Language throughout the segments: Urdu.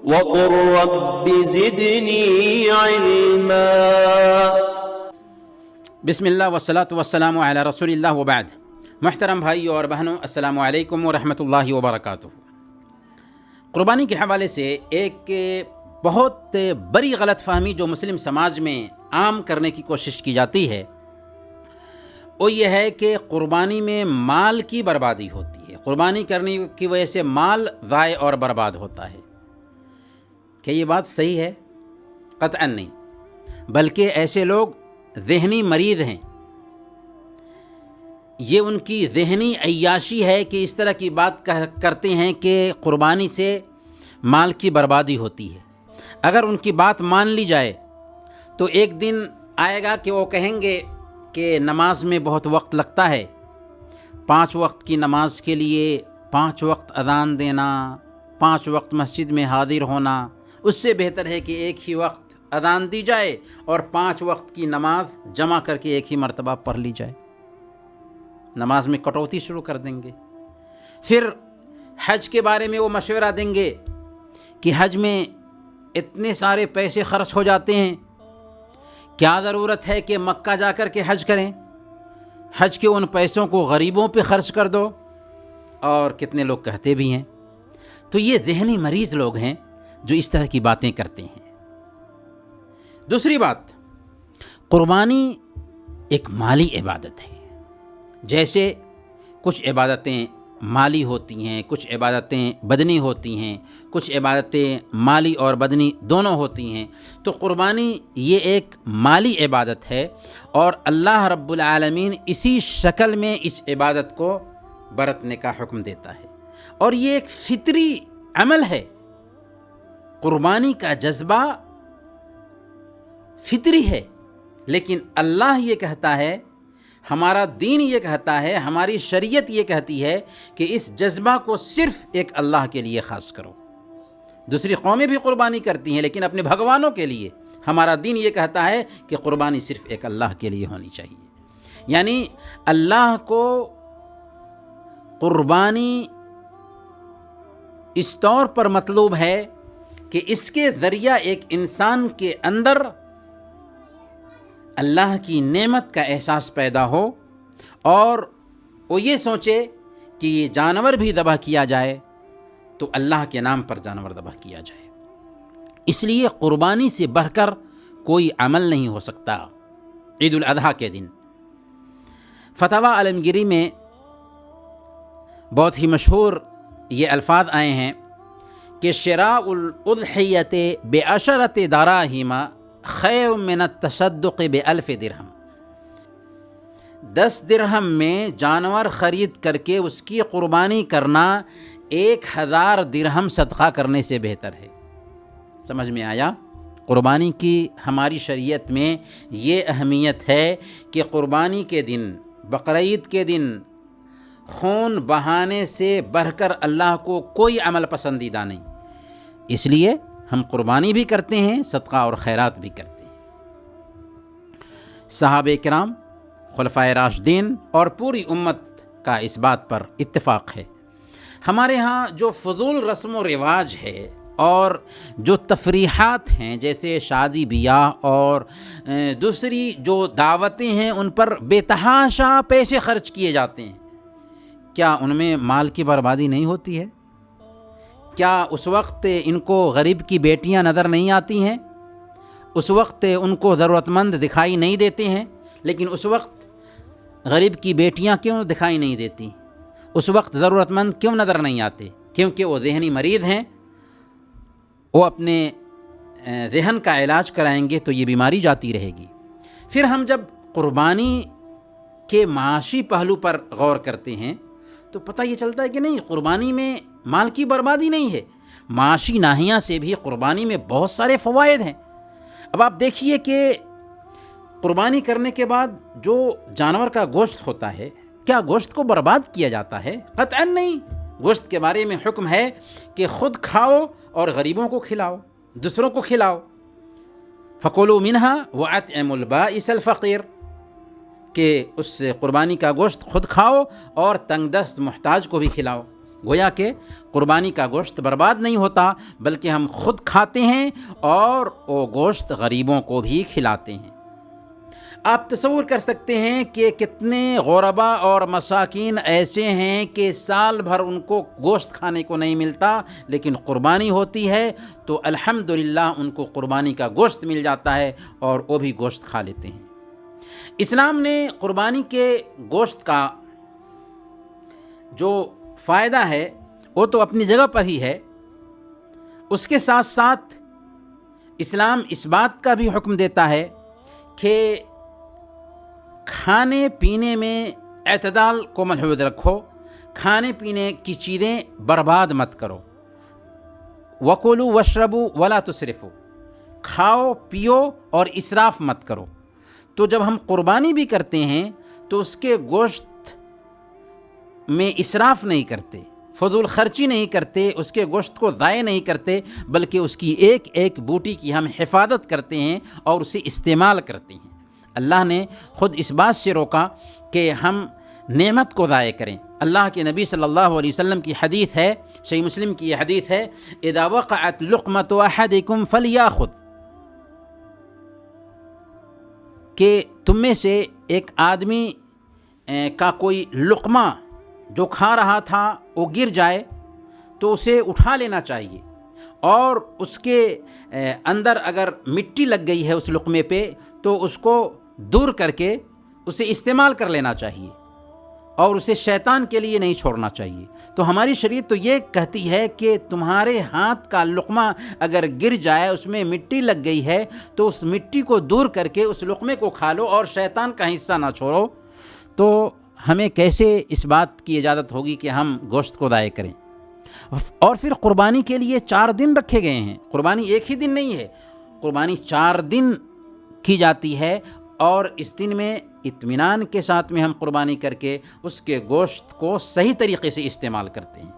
وقل رب زدنی علما۔ بسم اللہ والصلاۃ والسلام علی رسول اللہ وبعد۔ محترم بھائیو اور بہنوں، السلام علیکم ورحمۃ اللہ وبرکاتہ۔ قربانی کے حوالے سے ایک بہت بڑی غلط فہمی جو مسلم سماج میں عام کرنے کی کوشش کی جاتی ہے وہ یہ ہے کہ قربانی میں مال کی بربادی ہوتی ہے، قربانی کرنے کی وجہ سے مال ضائع اور برباد ہوتا ہے۔ کیا یہ بات صحیح ہے؟ قطعاً نہیں، بلکہ ایسے لوگ ذہنی مریض ہیں، یہ ان کی ذہنی عیاشی ہے کہ اس طرح کی بات کرتے ہیں کہ قربانی سے مال کی بربادی ہوتی ہے۔ اگر ان کی بات مان لی جائے تو ایک دن آئے گا کہ وہ کہیں گے کہ نماز میں بہت وقت لگتا ہے، 5 وقت کی نماز کے لیے 5 وقت اذان دینا، 5 وقت مسجد میں حاضر ہونا، اس سے بہتر ہے کہ ایک ہی وقت اذان دی جائے اور 5 وقت کی نماز جمع کر کے ایک ہی مرتبہ پڑھ لی جائے۔ نماز میں کٹوتی شروع کر دیں گے۔ پھر حج کے بارے میں وہ مشورہ دیں گے کہ حج میں اتنے سارے پیسے خرچ ہو جاتے ہیں، کیا ضرورت ہے کہ مکہ جا کر کے حج کریں، حج کے ان پیسوں کو غریبوں پہ خرچ کر دو، اور کتنے لوگ کہتے بھی ہیں۔ تو یہ ذہنی مریض لوگ ہیں جو اس طرح کی باتیں کرتے ہیں۔ دوسری بات، قربانی ایک مالی عبادت ہے۔ جیسے کچھ عبادتیں مالی ہوتی ہیں، کچھ عبادتیں بدنی ہوتی ہیں، کچھ عبادتیں مالی اور بدنی دونوں ہوتی ہیں، تو قربانی یہ ایک مالی عبادت ہے، اور اللہ رب العالمین اسی شکل میں اس عبادت کو برتنے کا حکم دیتا ہے، اور یہ ایک فطری عمل ہے۔ قربانی کا جذبہ فطری ہے، لیکن اللہ یہ کہتا ہے، ہمارا دین یہ کہتا ہے، ہماری شریعت یہ کہتی ہے کہ اس جذبہ کو صرف ایک اللہ کے لیے خاص کرو۔ دوسری قومیں بھی قربانی کرتی ہیں لیکن اپنے بھگوانوں کے لیے، ہمارا دین یہ کہتا ہے کہ قربانی صرف ایک اللہ کے لیے ہونی چاہیے۔ یعنی اللہ کو قربانی اس طور پر مطلوب ہے کہ اس کے ذریعہ ایک انسان کے اندر اللہ کی نعمت کا احساس پیدا ہو، اور وہ یہ سوچے کہ یہ جانور بھی ذبح کیا جائے تو اللہ کے نام پر جانور ذبح کیا جائے۔ اس لیے قربانی سے بڑھ کر کوئی عمل نہیں ہو سکتا۔ عید الاضحیٰ کے دن فتاوی عالمگیری میں بہت ہی مشہور یہ الفاظ آئے ہیں کہ شراء الاضحیۃ بعشرۃ دراہم خیر من التصدق ب1000 درہم۔ 10 درہم میں جانور خرید کر کے اس کی قربانی کرنا 1000 درہم صدقہ کرنے سے بہتر ہے۔ سمجھ میں آیا؟ قربانی کی ہماری شریعت میں یہ اہمیت ہے کہ قربانی کے دن، بقرعید کے دن، خون بہانے سے بڑھ کر اللہ کو کوئی عمل پسندیدہ نہیں، اس لیے ہم قربانی بھی کرتے ہیں، صدقہ اور خیرات بھی کرتے ہیں۔ صحابہ کرام، خلفائے راشدین اور پوری امت کا اس بات پر اتفاق ہے۔ ہمارے ہاں جو فضول رسم و رواج ہے اور جو تفریحات ہیں، جیسے شادی بیاہ اور دوسری جو دعوتیں ہیں، ان پر بے تحاشا پیسے خرچ کیے جاتے ہیں، کیا ان میں مال کی بربادی نہیں ہوتی ہے؟ کیا اس وقت ان کو غریب کی بیٹیاں نظر نہیں آتی ہیں؟ اس وقت ان کو ضرورت مند دکھائی نہیں دیتے ہیں؟ لیکن اس وقت غریب کی بیٹیاں کیوں دکھائی نہیں دیتی؟ اس وقت ضرورت مند کیوں نظر نہیں آتے؟ کیونکہ وہ ذہنی مریض ہیں، وہ اپنے ذہن کا علاج کرائیں گے تو یہ بیماری جاتی رہے گی۔ پھر ہم جب قربانی کے معاشی پہلو پر غور کرتے ہیں تو پتہ یہ چلتا ہے کہ نہیں، قربانی میں مال کی بربادی نہیں ہے، معاشی ناحیہ سے بھی قربانی میں بہت سارے فوائد ہیں۔ اب آپ دیکھیے کہ قربانی کرنے کے بعد جو جانور کا گوشت ہوتا ہے، کیا گوشت کو برباد کیا جاتا ہے؟ قطعاً نہیں۔ گوشت کے بارے میں حکم ہے کہ خود کھاؤ اور غریبوں کو کھلاؤ، دوسروں کو کھلاؤ۔ فَكُلُوا مِنْهَا وَأَطْعِمُوا الْبَائِسَ الْفَقِيرَ، کہ اس قربانی کا گوشت خود کھاؤ اور تنگ دست محتاج کو بھی کھلاؤ۔ گویا کہ قربانی کا گوشت برباد نہیں ہوتا، بلکہ ہم خود کھاتے ہیں اور وہ گوشت غریبوں کو بھی کھلاتے ہیں۔ آپ تصور کر سکتے ہیں کہ کتنے غربا اور مساکین ایسے ہیں کہ سال بھر ان کو گوشت کھانے کو نہیں ملتا، لیکن قربانی ہوتی ہے تو الحمدللہ ان کو قربانی کا گوشت مل جاتا ہے اور وہ بھی گوشت کھا لیتے ہیں۔ اسلام نے قربانی کے گوشت کا جو فائدہ ہے وہ تو اپنی جگہ پر ہی ہے، اس کے ساتھ ساتھ اسلام اس بات کا بھی حکم دیتا ہے کہ کھانے پینے میں اعتدال کو ملحوظ رکھو، کھانے پینے کی چیزیں برباد مت کرو۔ وَكُلُوا وَاشْرَبُوا وَلَا تُسْرِفُوا، کھاؤ پیو اور اسراف مت کرو۔ تو جب ہم قربانی بھی کرتے ہیں تو اس کے گوشت میں اسراف نہیں کرتے، فضول خرچی نہیں کرتے، اس کے گوشت کو ضائع نہیں کرتے، بلکہ اس کی ایک ایک بوٹی کی ہم حفاظت کرتے ہیں اور اسے استعمال کرتے ہیں۔ اللہ نے خود اس بات سے روکا کہ ہم نعمت کو ضائع کریں۔ اللہ کے نبی صلی اللہ علیہ وسلم کی حدیث ہے، صحیح مسلم کی یہ حدیث ہے، اذا وقعت لقمۃ احدکم فلیاخذ، کہ تم میں سے ایک آدمی کا کوئی لقمہ جو کھا رہا تھا وہ گر جائے تو اسے اٹھا لینا چاہیے، اور اس کے اندر اگر مٹی لگ گئی ہے اس لقمے پہ تو اس کو دور کر کے اسے استعمال کر لینا چاہیے اور اسے شیطان کے لیے نہیں چھوڑنا چاہیے۔ تو ہماری شریعت تو یہ کہتی ہے کہ تمہارے ہاتھ کا لقمہ اگر گر جائے، اس میں مٹی لگ گئی ہے، تو اس مٹی کو دور کر کے اس لقمے کو کھا لو اور شیطان کا حصہ نہ چھوڑو۔ تو ہمیں کیسے اس بات کی اجازت ہوگی کہ ہم گوشت کو ضائع کریں؟ اور پھر قربانی کے لیے 4 دن رکھے گئے ہیں، قربانی ایک ہی دن نہیں ہے، قربانی 4 دن کی جاتی ہے، اور اس دن میں اطمینان کے ساتھ میں ہم قربانی کر کے اس کے گوشت کو صحیح طریقے سے استعمال کرتے ہیں۔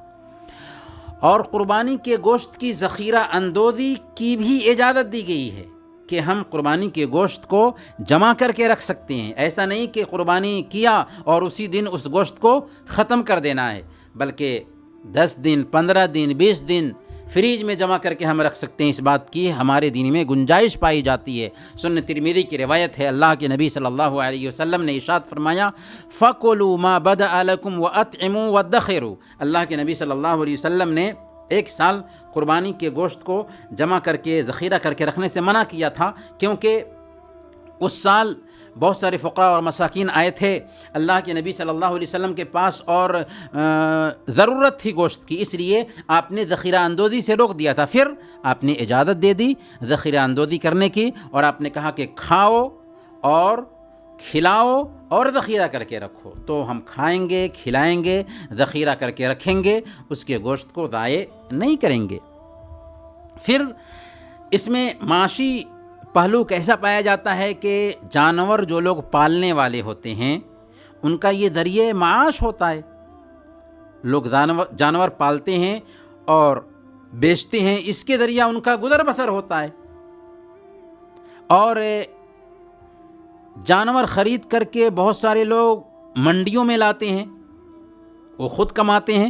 اور قربانی کے گوشت کی ذخیرہ اندوزی کی بھی اجازت دی گئی ہے کہ ہم قربانی کے گوشت کو جمع کر کے رکھ سکتے ہیں۔ ایسا نہیں کہ قربانی کیا اور اسی دن اس گوشت کو ختم کر دینا ہے، بلکہ 10 دن 15 دن 20 دن فریج میں جمع کر کے ہم رکھ سکتے ہیں۔ اس بات کی ہمارے دین میں گنجائش پائی جاتی ہے۔ سنن ترمذی کی روایت ہے، اللہ کے نبی صلی اللہ علیہ وسلم نے ارشاد فرمایا، فَكُلُوا مَا بَدَأَ لَكُمْ وَأَطْعِمُوا وَادَّخِرُوا۔ اللہ کے نبی صلی اللہ علیہ وسلم نے 1 سال قربانی کے گوشت کو جمع کر کے ذخیرہ کر کے رکھنے سے منع کیا تھا، کیونکہ اس سال بہت سارے فقراء اور مساکین آئے تھے اللہ کے نبی صلی اللہ علیہ وسلم کے پاس، اور ضرورت تھی گوشت کی، اس لیے آپ نے ذخیرہ اندوزی سے روک دیا تھا۔ پھر آپ نے اجازت دے دی ذخیرہ اندوزی کرنے کی، اور آپ نے کہا کہ کھاؤ اور کھلاؤ اور ذخیرہ کر کے رکھو۔ تو ہم کھائیں گے، کھلائیں گے، ذخیرہ کر کے رکھیں گے، اس کے گوشت کو ضائع نہیں کریں گے۔ پھر اس میں معاشی پہلو کیسا پایا جاتا ہے کہ جانور جو لوگ پالنے والے ہوتے ہیں ان کا یہ ذریعہ معاش ہوتا ہے۔ لوگ جانور پالتے ہیں اور بیچتے ہیں، اس کے ذریعہ ان کا گزر بسر ہوتا ہے۔ اور جانور خرید کر کے بہت سارے لوگ منڈیوں میں لاتے ہیں، وہ خود کماتے ہیں،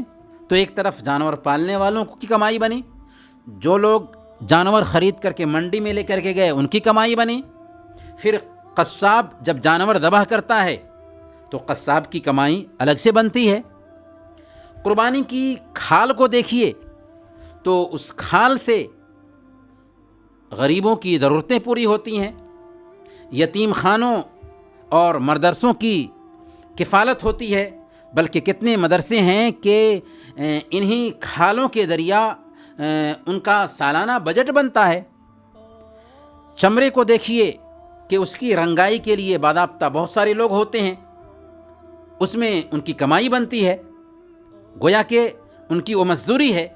تو ایک طرف جانور پالنے والوں کی کمائی بنی، جو لوگ جانور خرید کر کے منڈی میں لے کر کے گئے ان کی کمائی بنی، پھر قصاب جب جانور ذبح کرتا ہے تو قصاب کی کمائی الگ سے بنتی ہے۔ قربانی کی کھال کو دیکھیے تو اس کھال سے غریبوں کی ضرورتیں پوری ہوتی ہیں، یتیم خانوں اور مدرسوں کی کفالت ہوتی ہے، بلکہ کتنے مدرسے ہیں کہ انہی کھالوں کے ذریعہ ان کا سالانہ بجٹ بنتا ہے۔ چمڑے کو دیکھیے کہ اس کی رنگائی کے لیے باضابطہ بہت سارے لوگ ہوتے ہیں، اس میں ان کی کمائی بنتی ہے، گویا کہ ان کی وہ مزدوری ہے،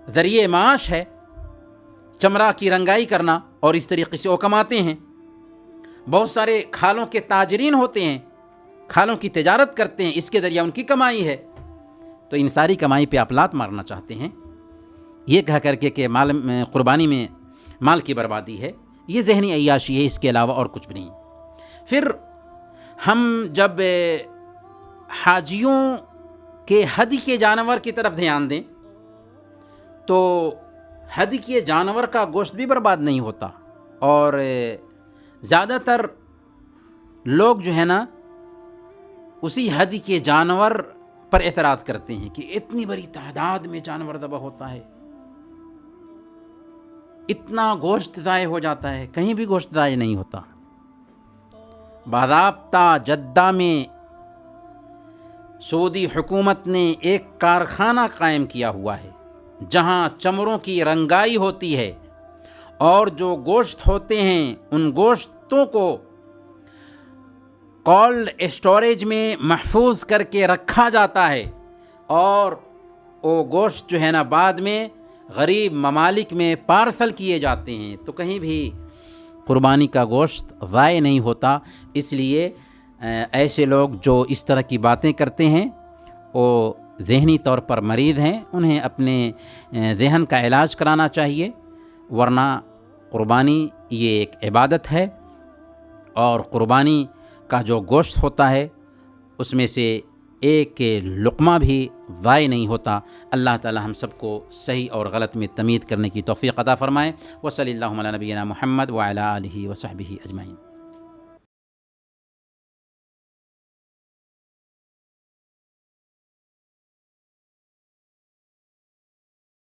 ذریعہ معاش ہے چمڑا کی رنگائی کرنا، اور اس طریقے سے وہ کماتے ہیں۔ بہت سارے کھالوں کے تاجرین ہوتے ہیں، کھالوں کی تجارت کرتے ہیں، اس کے ذریعہ ان کی کمائی ہے۔ تو ان ساری کمائی پہ آپ لات مارنا چاہتے ہیں، یہ کہہ کر کے کہ قربانی میں مال کی بربادی ہے، یہ ذہنی عیاشی ہے، اس کے علاوہ اور کچھ بھی نہیں۔ پھر ہم جب حاجیوں کہ ہدی کے جانور کی طرف دھیان دیں تو ہدی کے جانور کا گوشت بھی برباد نہیں ہوتا، اور زیادہ تر لوگ جو ہے نا اسی ہدی کے جانور پر اعتراض کرتے ہیں کہ اتنی بڑی تعداد میں جانور ذبح ہوتا ہے، اتنا گوشت ضائع ہو جاتا ہے۔ کہیں بھی گوشت ضائع نہیں ہوتا۔ باضابطہ جدہ میں سعودی حکومت نے ایک کارخانہ قائم کیا ہوا ہے جہاں چمڑوں کی رنگائی ہوتی ہے، اور جو گوشت ہوتے ہیں ان گوشتوں کو کولڈ اسٹوریج میں محفوظ کر کے رکھا جاتا ہے، اور وہ گوشت جو ہے نا بعد میں غریب ممالک میں پارسل کیے جاتے ہیں۔ تو کہیں بھی قربانی کا گوشت ضائع نہیں ہوتا۔ اس لیے ایسے لوگ جو اس طرح کی باتیں کرتے ہیں وہ ذہنی طور پر مریض ہیں، انہیں اپنے ذہن کا علاج کرانا چاہیے، ورنہ قربانی یہ ایک عبادت ہے، اور قربانی کا جو گوشت ہوتا ہے اس میں سے ایک لقمہ بھی ضائع نہیں ہوتا۔ اللہ تعالی ہم سب کو صحیح اور غلط میں تمیز کرنے کی توفیق عطا فرمائے۔ وصلی اللہ علی نبینا محمد وعلی آلہ وصحبہ اجمعین۔